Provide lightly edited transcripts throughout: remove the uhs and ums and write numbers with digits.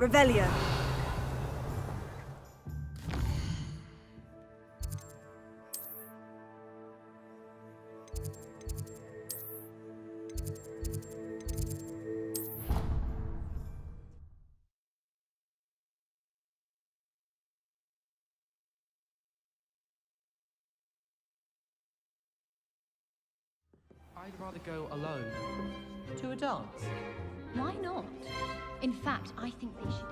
Revelio. I'd rather go alone. To a dance? Why not? In fact, I think they should.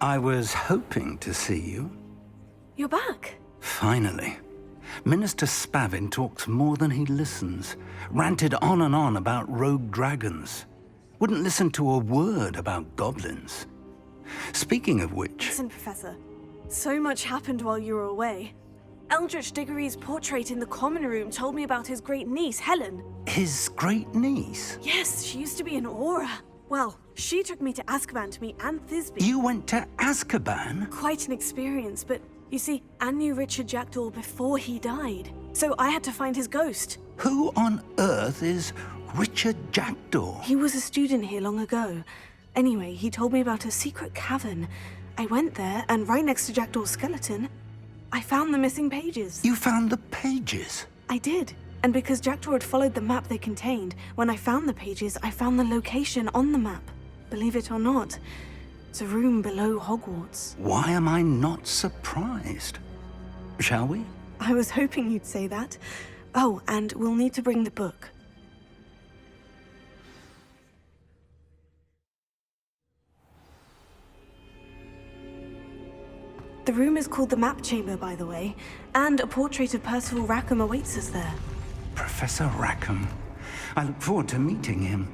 I was hoping to see you. You're back. Finally. Minister Spavin talks more than he listens. Ranted on and on about rogue dragons. Wouldn't listen to a word about goblins. Speaking of which... Listen, Professor. So much happened while you were away. Eldritch Diggory's portrait in the common room told me about his great niece, Helen. His great niece? Yes, she used to be an aura. Well, she took me to Azkaban to meet Anne Thisbe. You went to Azkaban? Quite an experience, but you see, Anne knew Richard Jackdaw before he died. So I had to find his ghost. Who on earth is Richard Jackdaw? He was a student here long ago. Anyway, he told me about a secret cavern. I went there, and right next to Jackdaw's skeleton, I found the missing pages. You found the pages? I did. And because Jackdaw had followed the map they contained, when I found the pages, I found the location on the map. Believe it or not, it's a room below Hogwarts. Why am I not surprised? Shall we? I was hoping you'd say that. Oh, and we'll need to bring the book. The room is called the Map Chamber, by the way, and a portrait of Percival Rackham awaits us there. Professor Rackham. I look forward to meeting him.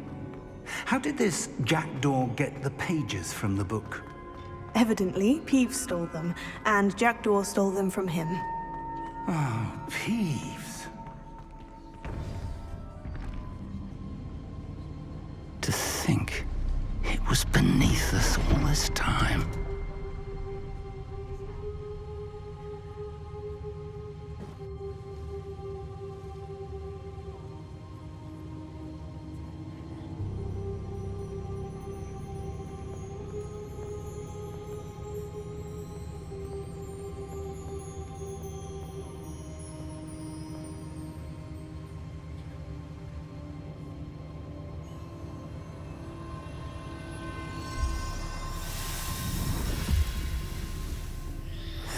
How did this Jackdaw get the pages from the book? Evidently, Peeves stole them, and Jackdaw stole them from him. Oh, Peeves. To think it was beneath us all this time.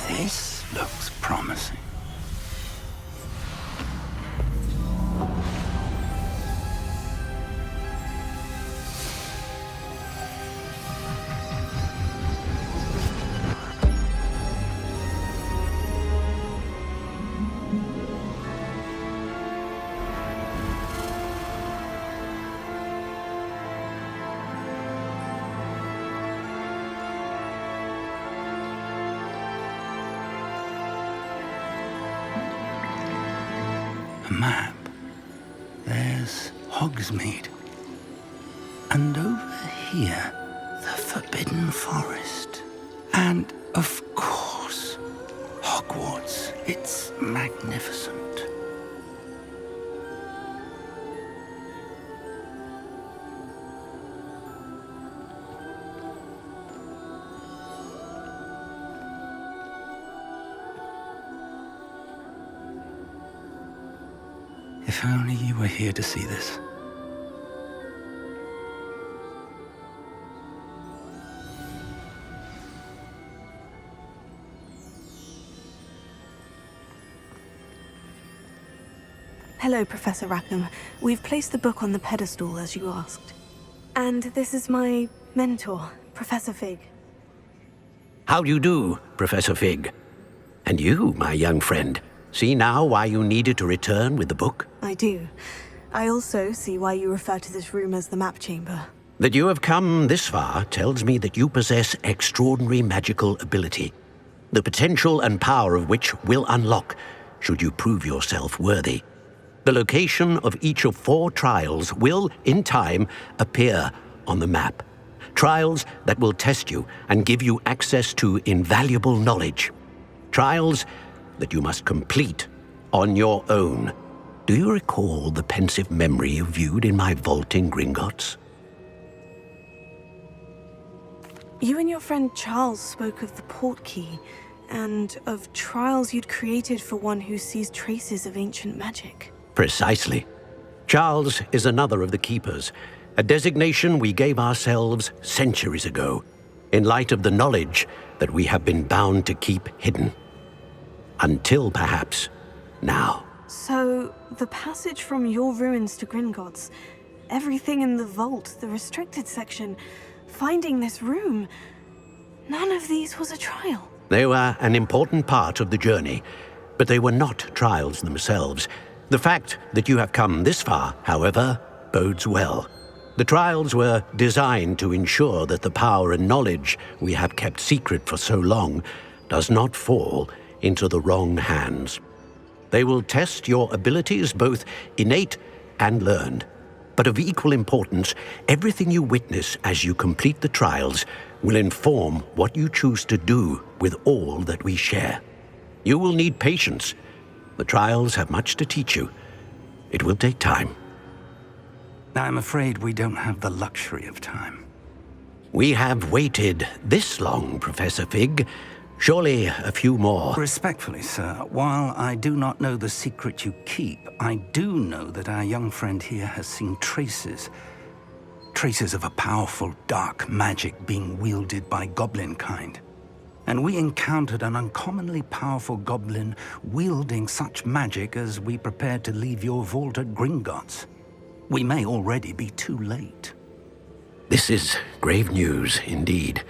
This looks promising. Map. There's Hogsmeade. And over here, the Forbidden Forest. And, of course, Hogwarts. It's magnificent. If only you were here to see this. Hello, Professor Rackham. We've placed the book on the pedestal, as you asked. And this is my mentor, Professor Fig. How do you do, Professor Fig? And you, my young friend, see now why you needed to return with the book? I do. I also see why you refer to this room as the map chamber. That you have come this far tells me that you possess extraordinary magical ability, the potential and power of which will unlock should you prove yourself worthy. The location of each of 4 trials will, in time, appear on the map. Trials that will test you and give you access to invaluable knowledge. Trials that you must complete on your own. Do you recall the pensive memory you viewed in my vault in Gringotts? You and your friend Charles spoke of the portkey, and of trials you'd created for one who sees traces of ancient magic. Precisely. Charles is another of the Keepers, a designation we gave ourselves centuries ago, in light of the knowledge that we have been bound to keep hidden. Until, perhaps, now. So, the passage from your ruins to Gringotts, everything in the vault, the restricted section, finding this room, none of these was a trial. They were an important part of the journey, but they were not trials themselves. The fact that you have come this far, however, bodes well. The trials were designed to ensure that the power and knowledge we have kept secret for so long does not fall into the wrong hands. They will test your abilities, both innate and learned. But of equal importance, everything you witness as you complete the trials will inform what you choose to do with all that we share. You will need patience. The trials have much to teach you. It will take time. I'm afraid we don't have the luxury of time. We have waited this long, Professor Fig. Surely a few more. Respectfully, sir, while I do not know the secret you keep, I do know that our young friend here has seen traces of a powerful dark magic being wielded by goblin kind. And we encountered an uncommonly powerful goblin wielding such magic as we prepared to leave your vault at Gringotts. We may already be too late. This is grave news indeed.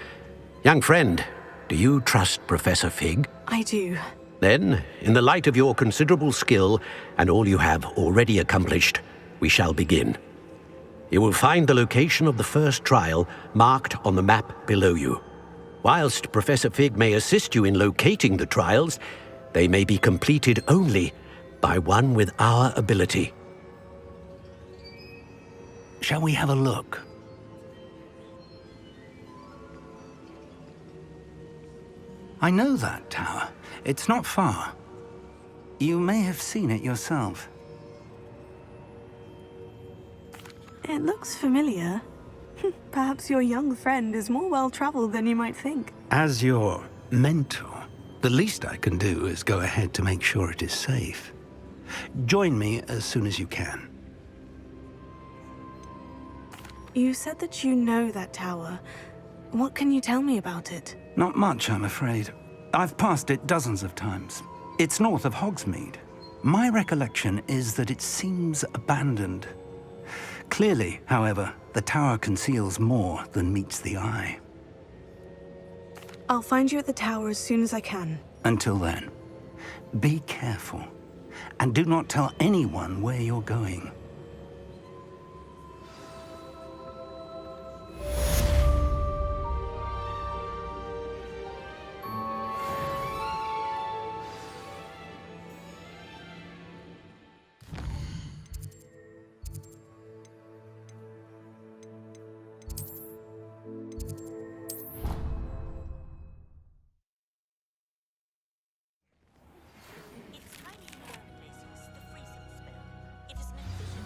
Young friend, do you trust Professor Fig? I do. Then, in the light of your considerable skill and all you have already accomplished, we shall begin. You will find the location of the first trial marked on the map below you. Whilst Professor Fig may assist you in locating the trials, they may be completed only by one with our ability. Shall we have a look? I know that tower. It's not far. You may have seen it yourself. It looks familiar. Perhaps your young friend is more well-traveled than you might think. As your mentor, the least I can do is go ahead to make sure it is safe. Join me as soon as you can. You said that you know that tower. What can you tell me about it? Not much, I'm afraid. I've passed it dozens of times. It's north of Hogsmeade. My recollection is that it seems abandoned. Clearly, however, the tower conceals more than meets the eye. I'll find you at the tower as soon as I can. Until then, be careful, and do not tell anyone where you're going. Its tiny neon glaciers, the freezing spell. It is an efficient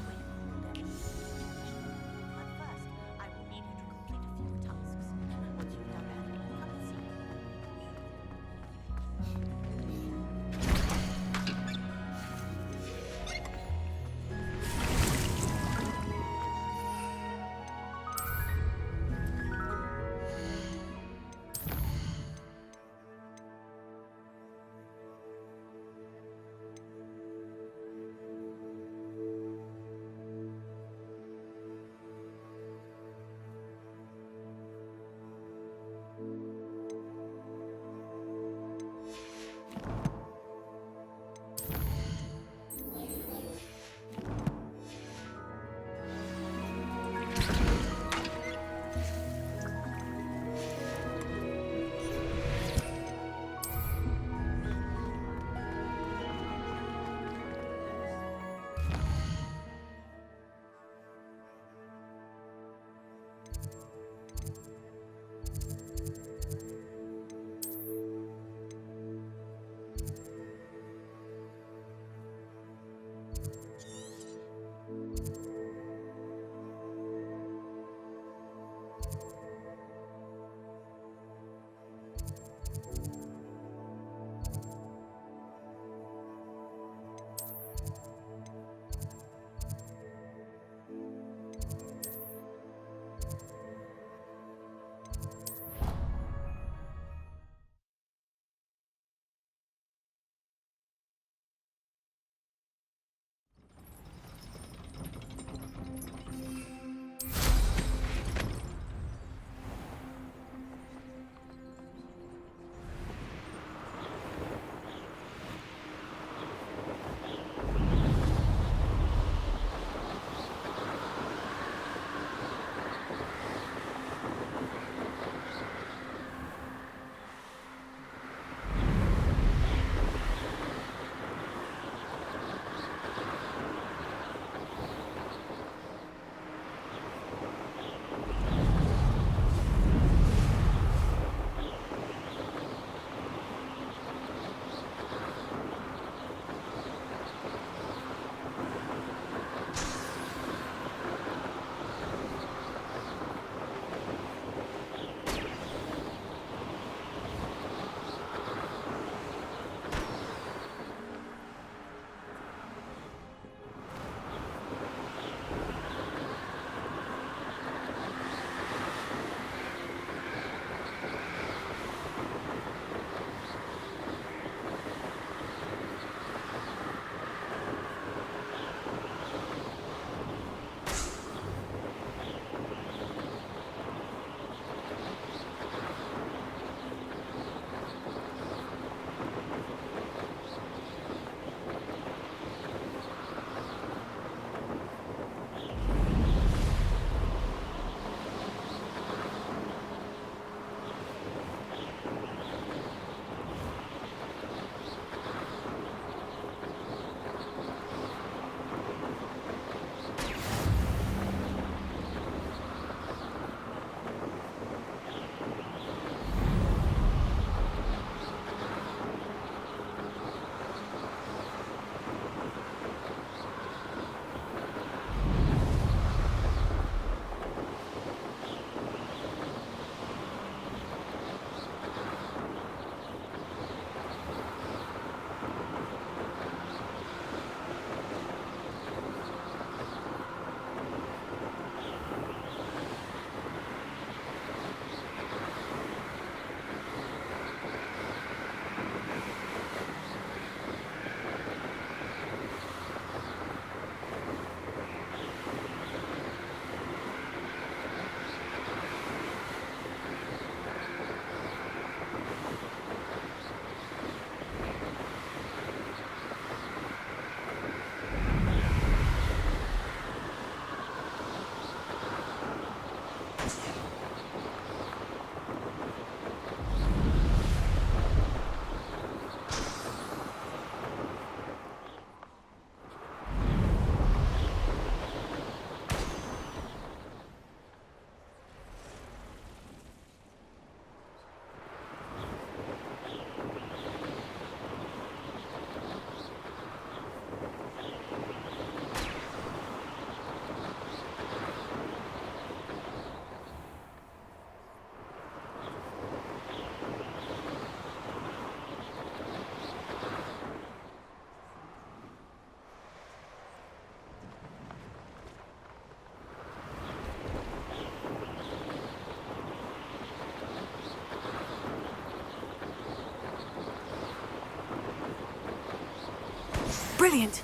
Brilliant.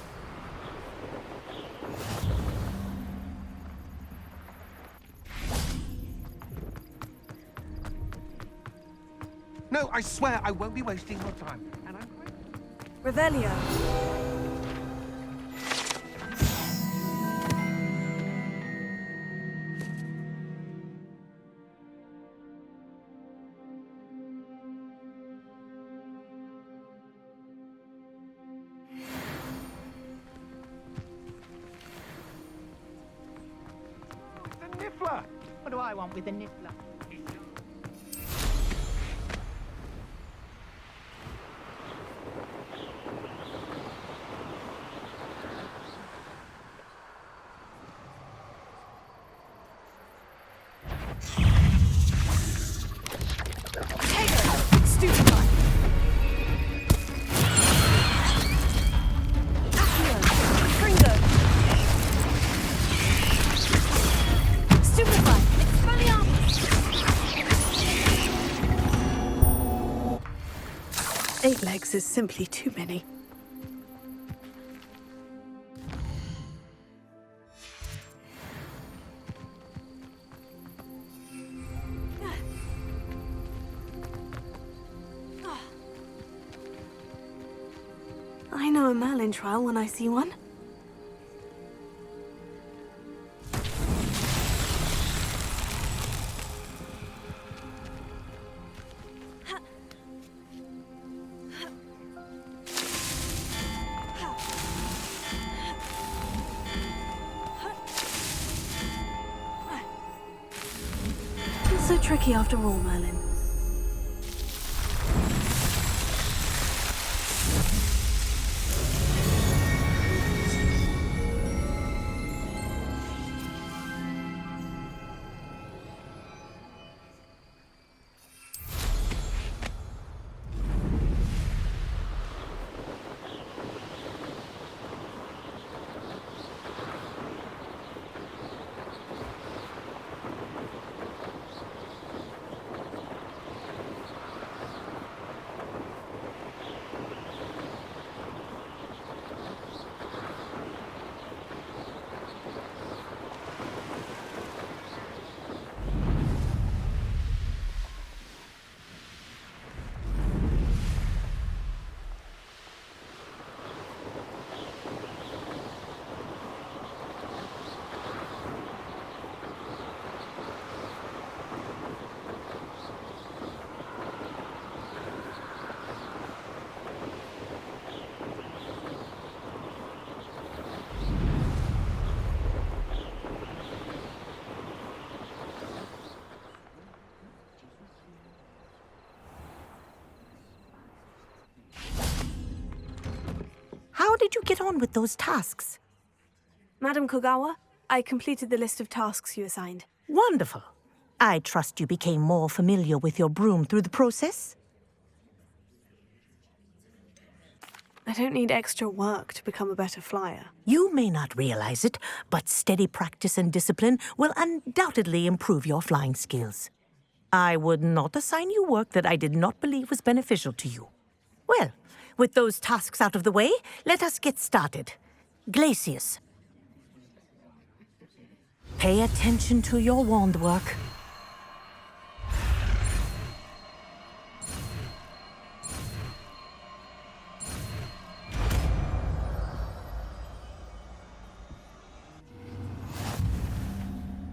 No, I swear I won't be wasting your time. And I'm quite... Revelio. The Niffler! What do I want with the niffler? Eight legs is simply too many. I know a Merlin trial when I see one. It's so tricky after all, Merlin. How did you get on with those tasks? Madam Kogawa, I completed the list of tasks you assigned. Wonderful. I trust you became more familiar with your broom through the process? I don't need extra work to become a better flyer. You may not realize it, but steady practice and discipline will undoubtedly improve your flying skills. I would not assign you work that I did not believe was beneficial to you. Well, with those tasks out of the way, let us get started. Glacius. Pay attention to your wand work.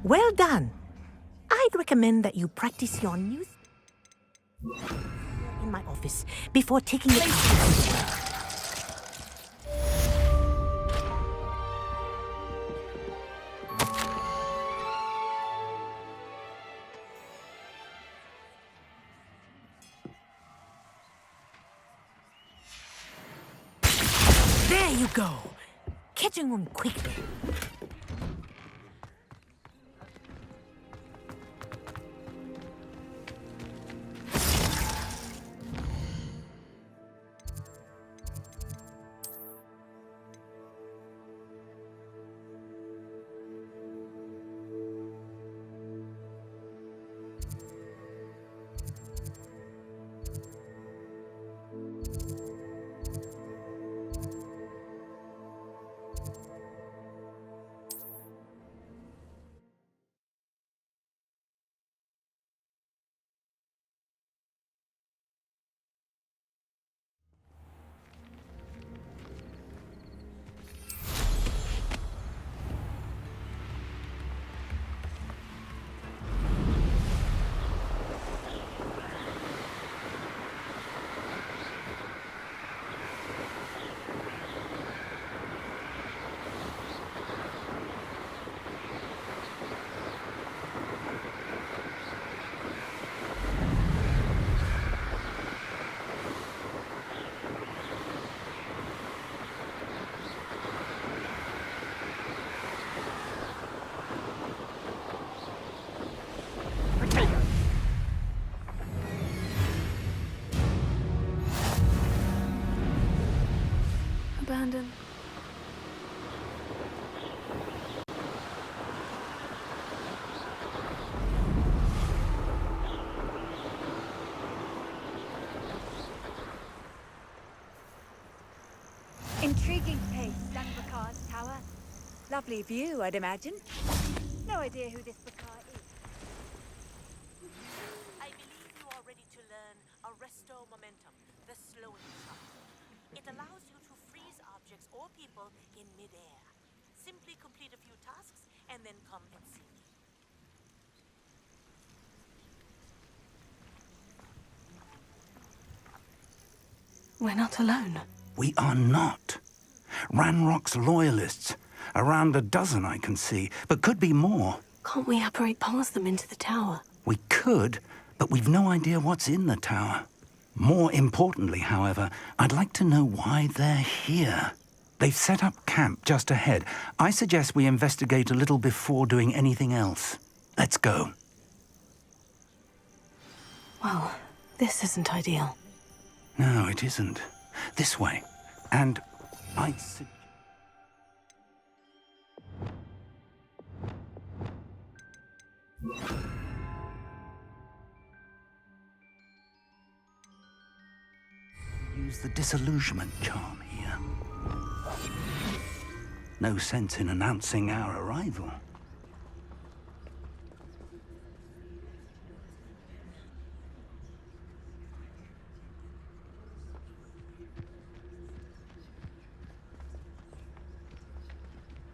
Well done. I'd recommend that you practice your new in my office before taking it out. There you go. Catching them quickly. abandoned. Intriguing place, Dunbarcar's tower. Lovely view, I'd imagine. No idea who this Bakar is. I believe you are ready to learn Arresto Momentum, the slowing chart. It allows you to freeze objects or people in midair. Simply complete a few tasks and then come and see me. We're not alone. We are not. Ranrock's loyalists. Around a dozen I can see, but could be more. Can't we apparate past them into the tower? We could, but we've no idea what's in the tower. More importantly, however, I'd like to know why they're here. They've set up camp just ahead. I suggest we investigate a little before doing anything else. Let's go. Well, this isn't ideal. No, it isn't. This way. And I'd suggest... Use the disillusionment charm here. No sense in announcing our arrival.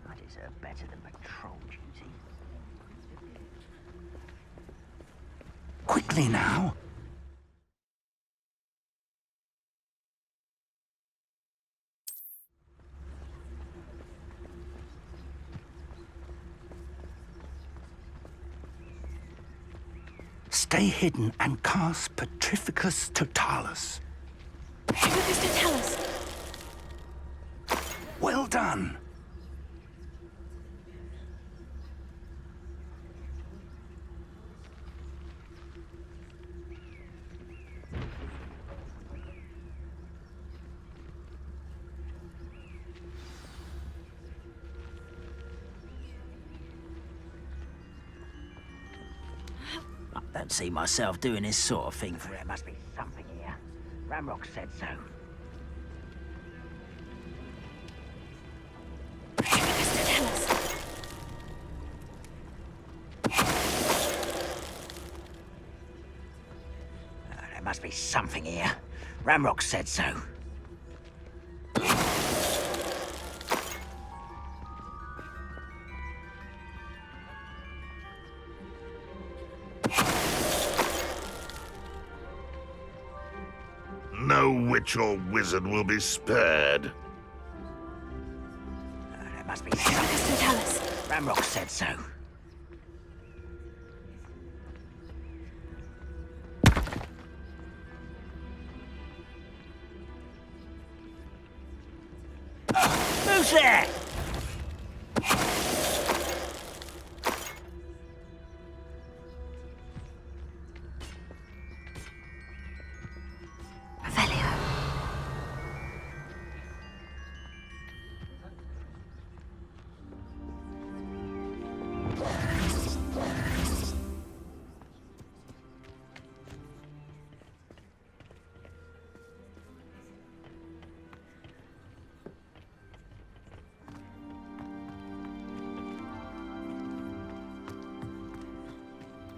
I deserve better than patrol duty. Quickly now. Stay hidden and cast Petrificus Totalis. Petrificus Totalis! Well done. I don't see myself doing this sort of thing. There must be something here. Ramrock said so. Petrificus Totalis! There must be something here. Ramrock said so. No witch or wizard will be spared. There must be Petrificus something. Totalis! Ramrock said so. Who's there?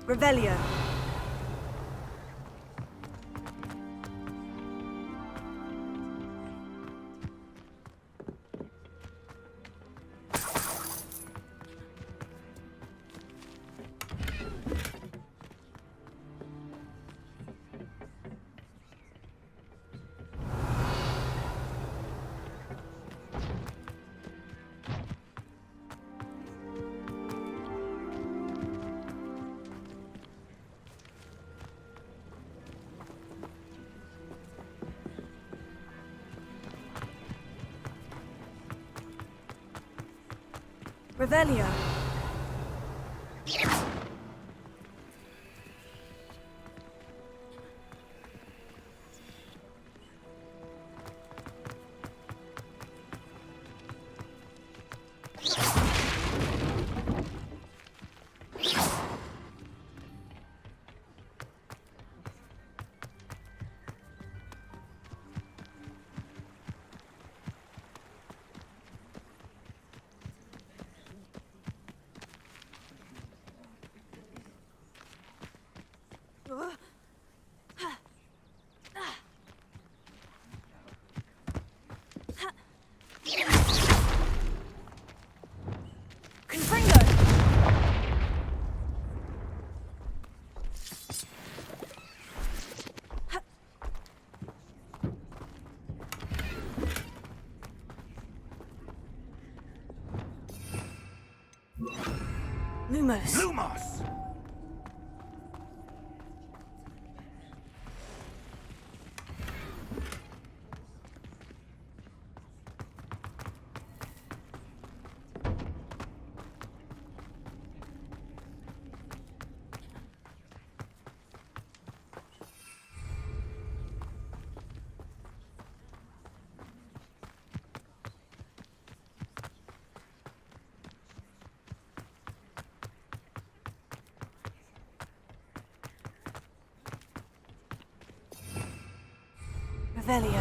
Revelio. Revelio. Revelio. Lumos. Lumos! Revelio.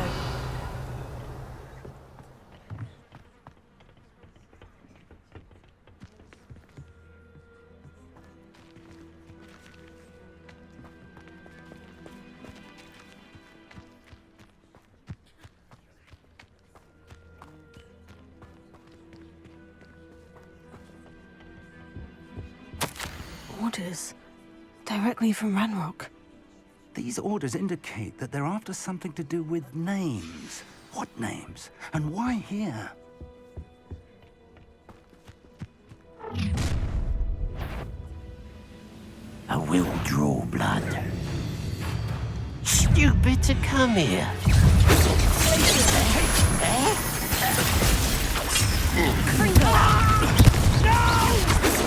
Orders. Directly from Ranrock. These orders indicate that they're after something to do with names. What names? And why here? I will draw blood. Stupid to come here.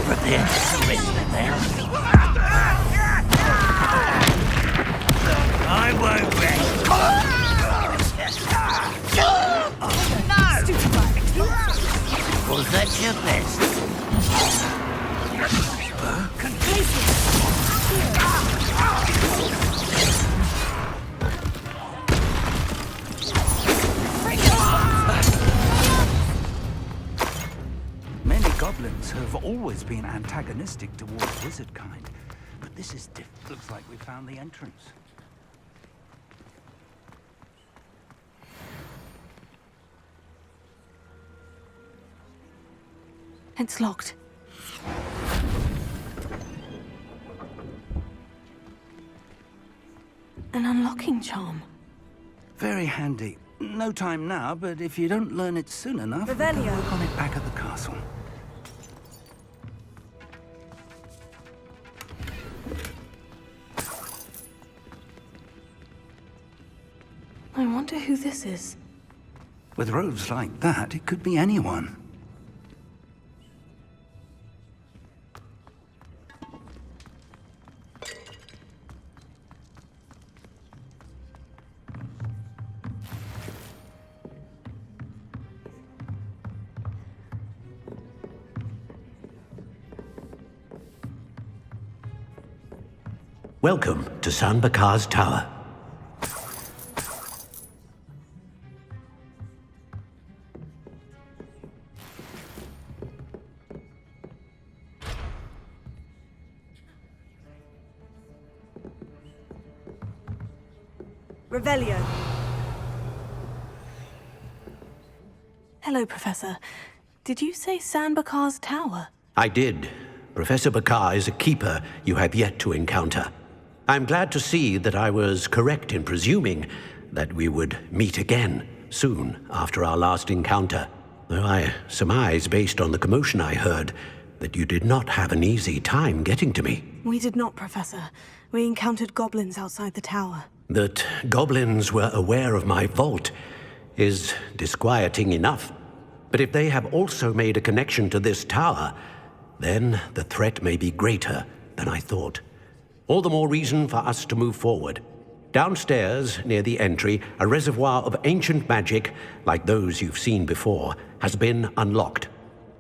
Prepare to surrender now. I won't rest. Was that your best? Many goblins have always been antagonistic towards wizard kind, but this is different. Looks like we found the entrance. It's locked. An unlocking charm. Very handy. No time now, but if you don't learn it soon enough, we can Revelio. work on it back at the castle. I wonder who this is. With robes like that, it could be anyone. Welcome to San Bakar's Tower. Revelio. Hello, Professor. Did you say San Bakar's Tower? I did. Professor Bakar is a keeper you have yet to encounter. I'm glad to see that I was correct in presuming that we would meet again soon after our last encounter. Though I surmise, based on the commotion I heard, that you did not have an easy time getting to me. We did not, Professor. We encountered goblins outside the tower. That goblins were aware of my vault is disquieting enough. But if they have also made a connection to this tower, then the threat may be greater than I thought. All the more reason for us to move forward. Downstairs, near the entry, a reservoir of ancient magic, like those you've seen before, has been unlocked.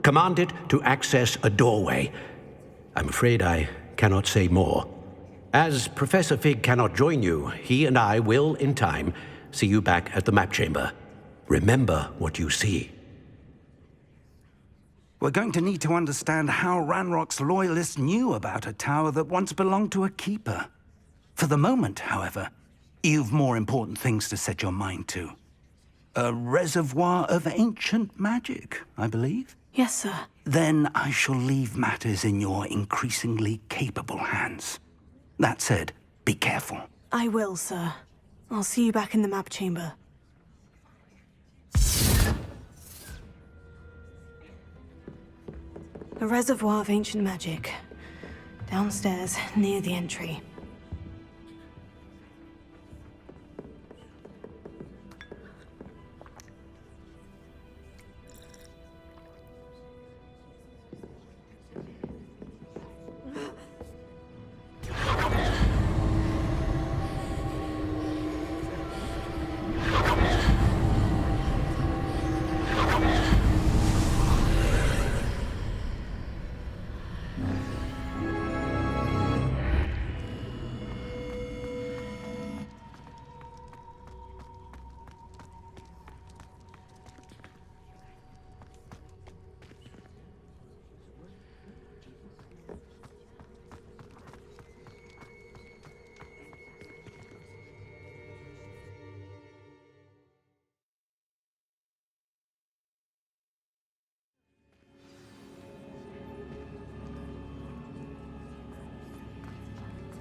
Command it to access a doorway. I'm afraid I cannot say more. As Professor Fig cannot join you, he and I will, in time, see you back at the map chamber. Remember what you see. We're going to need to understand how Ranrock's loyalists knew about a tower that once belonged to a keeper. For the moment, however, you've more important things to set your mind to. A reservoir of ancient magic, I believe? Yes, sir. Then I shall leave matters in your increasingly capable hands. That said, be careful. I will, sir. I'll see you back in the map chamber. A reservoir of ancient magic. Downstairs, near the entry.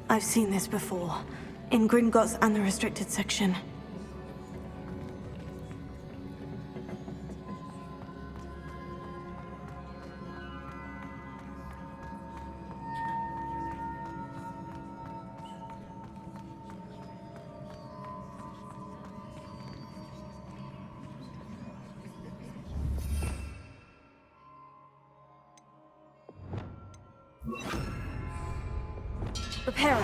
I've seen this before, in Gringotts and the restricted section. Reparo.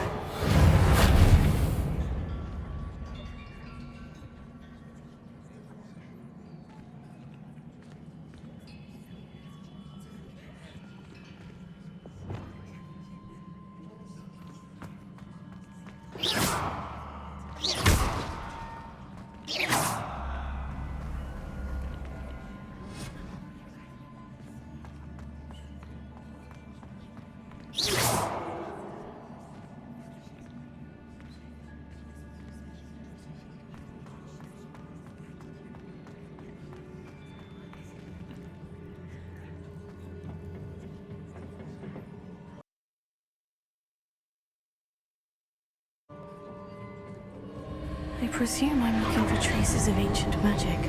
I presume I'm looking for traces of ancient magic.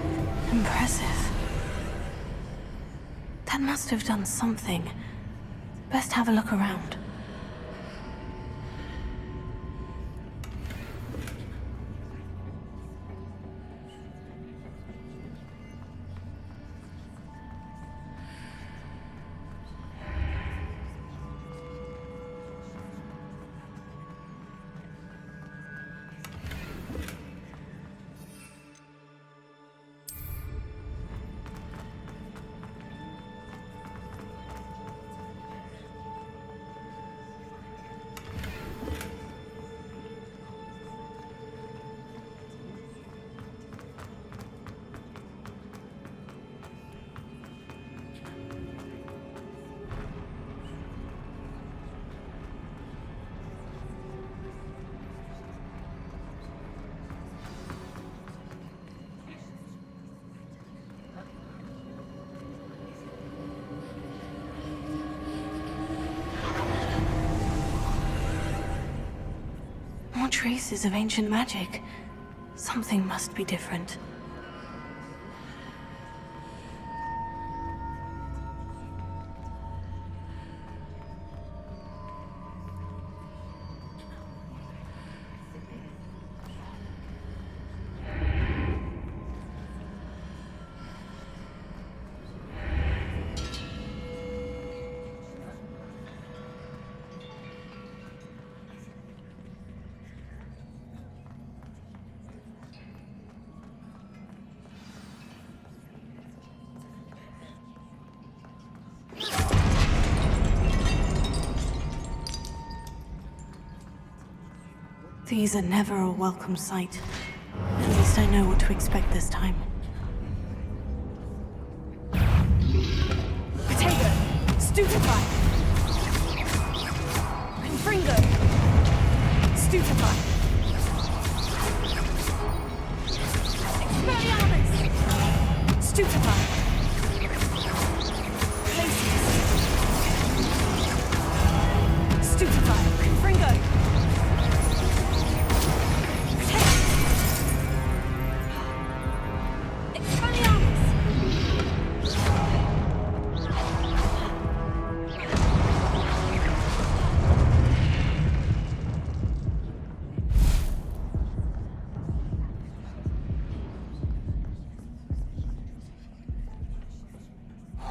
Impressive. That must have done something. Best have a look around. More traces of ancient magic. Something must be different. These are never a welcome sight. At least I know what to expect this time. Potato! Stupefy! Confringo! Stupefy! Expelliarmus! Stupefy! Places! Stupefy! Confringo!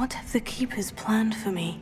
What have the Keepers planned for me?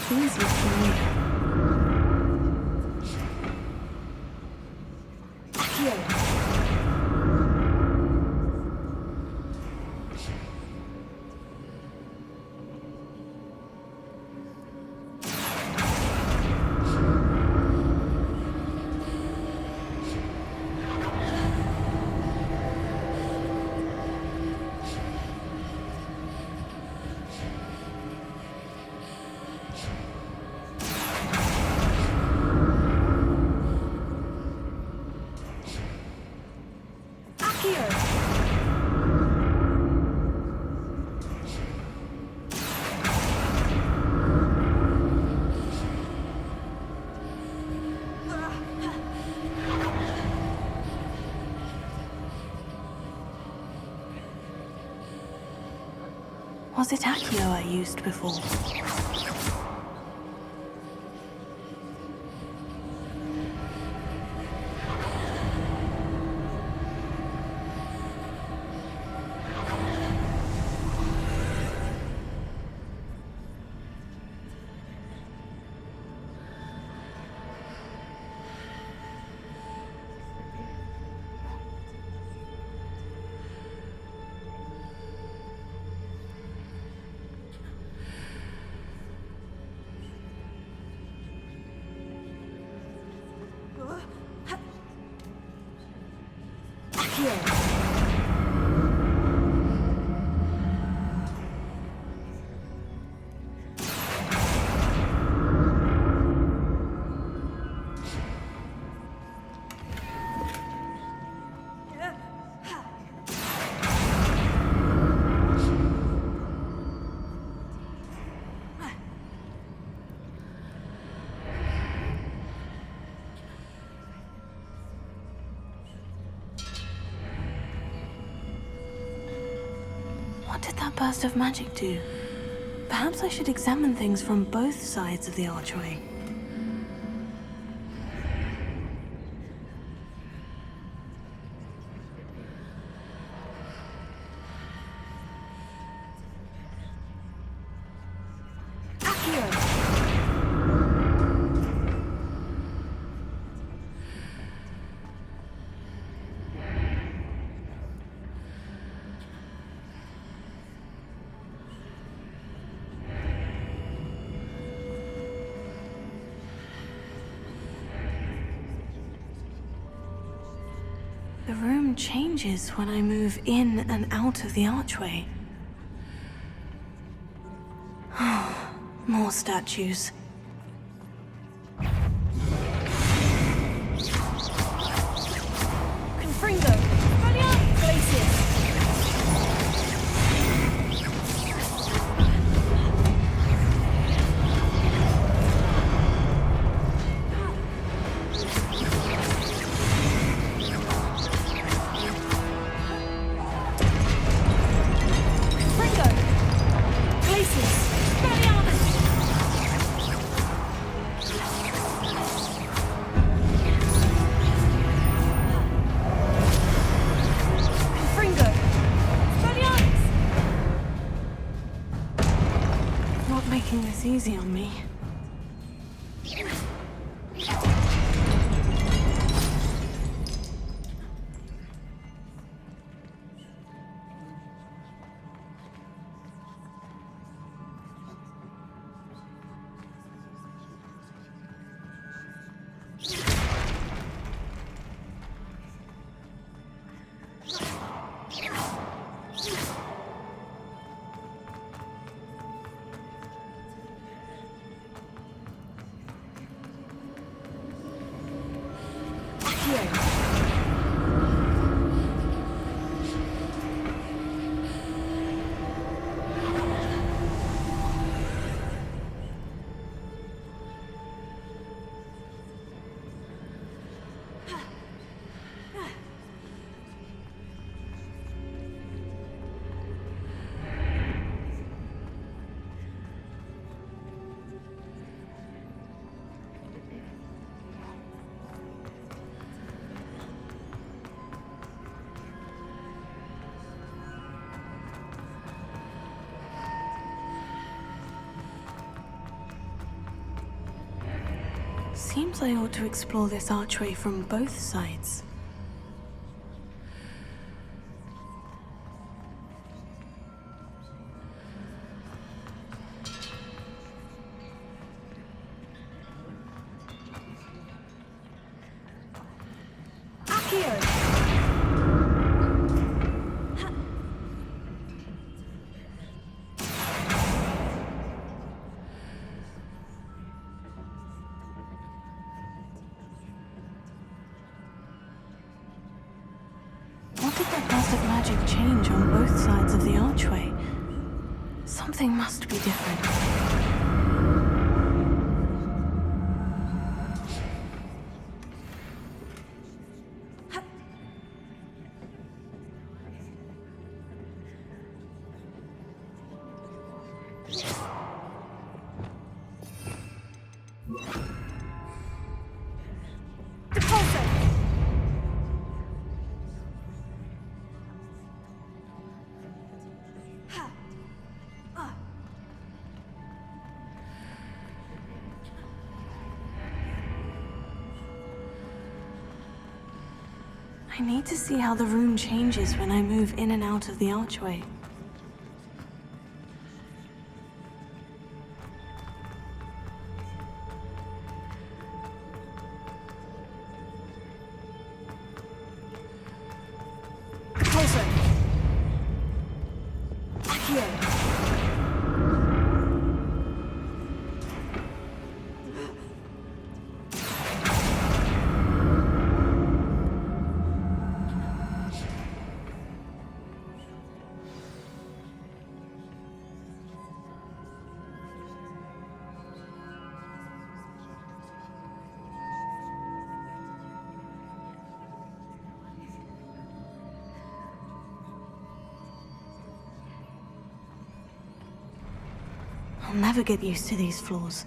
These look familiar. Here. Was it Accio I used before? What did that burst of magic do? Perhaps I should examine things from both sides of the archway. The room changes when I move in and out of the archway. More statues. Confringo! Brilliant! Glacius! Confringo! Glacius! Brilliant! taking this easy on me. Seems I ought to explore this archway from both sides. What did that burst of magic change on both sides of the archway? Something must be different. I need to see how the room changes when I move in and out of the archway. I'll never get used to these floors.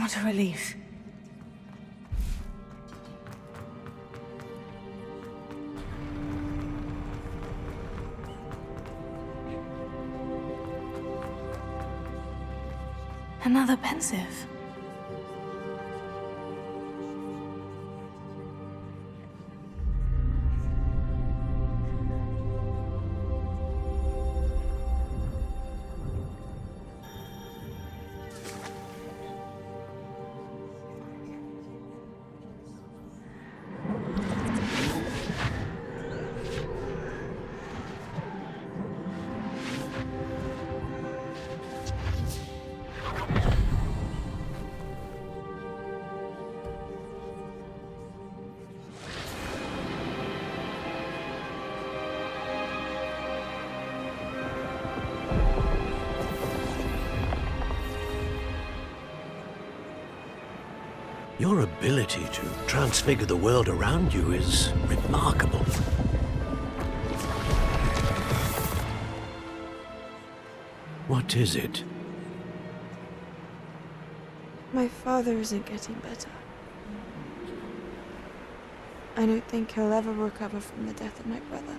What a relief. Another pensive. Your ability to transfigure the world around you is remarkable. What is it? My father isn't getting better. I don't think he'll ever recover from the death of my brother.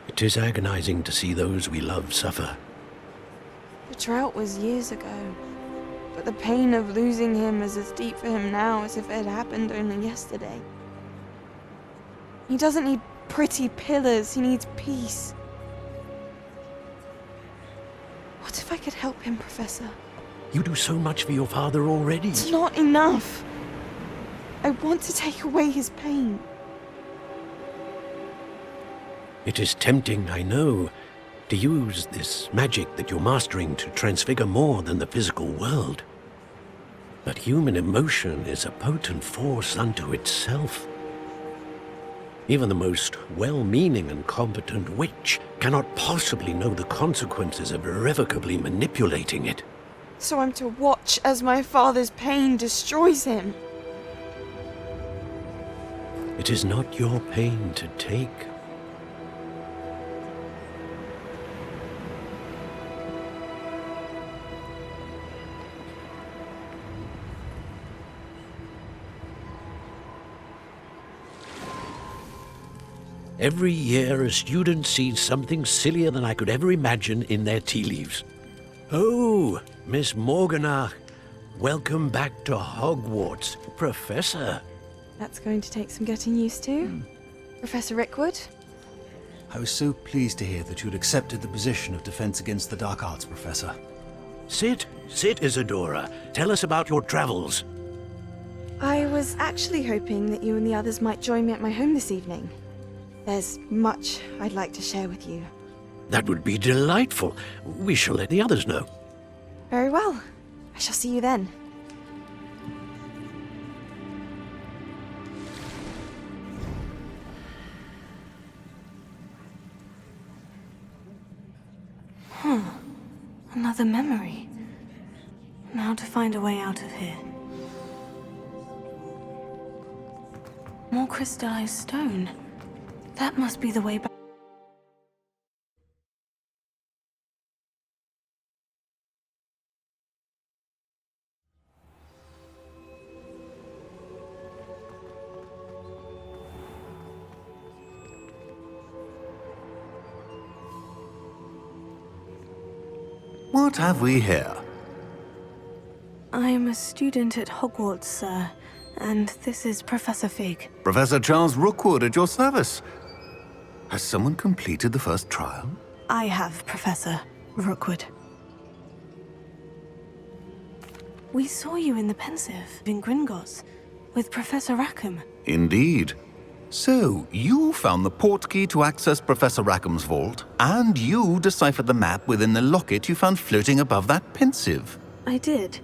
It is agonizing to see those we love suffer. The drought was years ago, but the pain of losing him is as deep for him now as if it had happened only yesterday. He doesn't need pretty pillars, he needs peace. What if I could help him, Professor? You do so much for your father already. It's not enough. I want to take away his pain. It is tempting, I know, to use this magic that you're mastering to transfigure more than the physical world. But human emotion is a potent force unto itself. Even the most well-meaning and competent witch cannot possibly know the consequences of irrevocably manipulating it. So I'm to watch as my father's pain destroys him. It is not your pain to take. Every year, a student sees something sillier than I could ever imagine in their tea leaves. Oh, Miss Morganach, welcome back to Hogwarts, Professor. That's going to take some getting used to. Professor Rickwood? I was so pleased to hear that you'd accepted the position of Defense Against the Dark Arts, Professor. Sit, Isadora. Tell us about your travels. I was actually hoping that you and the others might join me at my home this evening. There's much I'd like to share with you. That would be delightful. We shall let the others know. Very well. I shall see you then. Another memory. Now to find a way out of here. More crystallized stone. That must be the way back. What have we here? I'm a student at Hogwarts, sir, and this is Professor Fig. Professor Charles Rookwood at your service. Has someone completed the first trial? I have, Professor Rookwood. We saw you in the Pensive in Gringotts with Professor Rackham. Indeed. So, you found the portkey to access Professor Rackham's vault, and you deciphered the map within the locket you found floating above that Pensive. I did.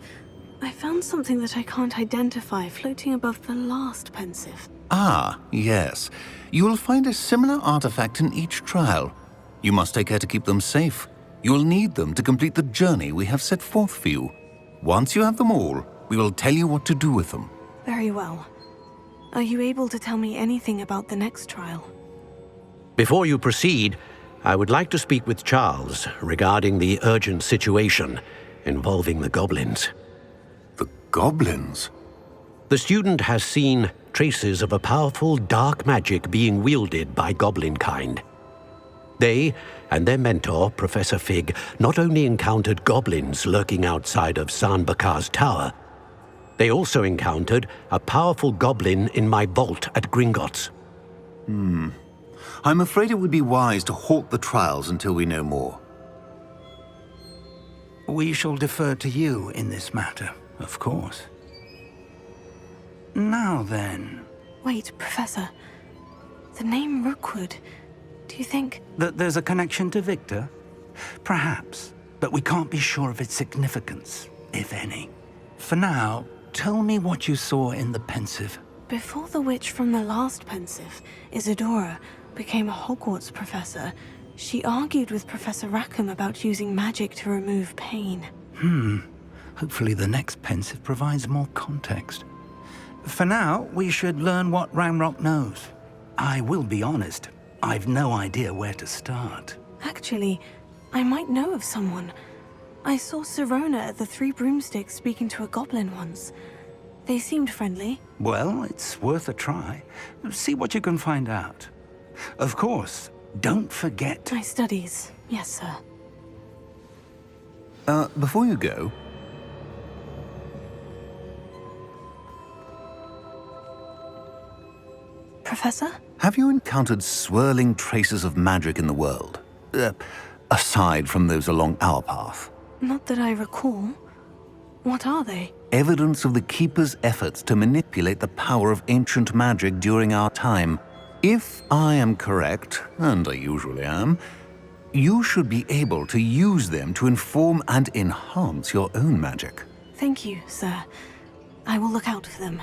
I found something that I can't identify floating above the last Pensive. Ah, yes. You will find a similar artifact in each trial. You must take care to keep them safe. You will need them to complete the journey we have set forth for you. Once you have them all, we will tell you what to do with them. Very well. Are you able to tell me anything about the next trial? Before you proceed, I would like to speak with Charles regarding the urgent situation involving the goblins. The goblins? The student has seen traces of a powerful dark magic being wielded by goblin kind. They and their mentor, Professor Fig, not only encountered goblins lurking outside of San Bakar's tower, they also encountered a powerful goblin in my vault at Gringotts. I'm afraid it would be wise to halt the trials until we know more. We shall defer to you in this matter, of course. Now then... Wait, Professor. The name Rookwood. Do you think... that there's a connection to Victor? Perhaps, but we can't be sure of its significance, if any. For now, tell me what you saw in the Pensive. Before the witch from the last Pensive, Isadora, became a Hogwarts professor, she argued with Professor Rackham about using magic to remove pain. Hopefully the next pensive provides more context. For now, we should learn what Ranrock knows. I will be honest, I've no idea where to start. Actually, I might know of someone. I saw Sirona at the Three Broomsticks speaking to a goblin once. They seemed friendly. Well, it's worth a try. See what you can find out. Of course, don't forget... My studies, yes, sir. Before you go... Professor? Have you encountered swirling traces of magic in the world? Aside from those along our path? Not that I recall. What are they? Evidence of the Keeper's efforts to manipulate the power of ancient magic during our time. If I am correct, and I usually am, you should be able to use them to inform and enhance your own magic. Thank you, sir. I will look out for them.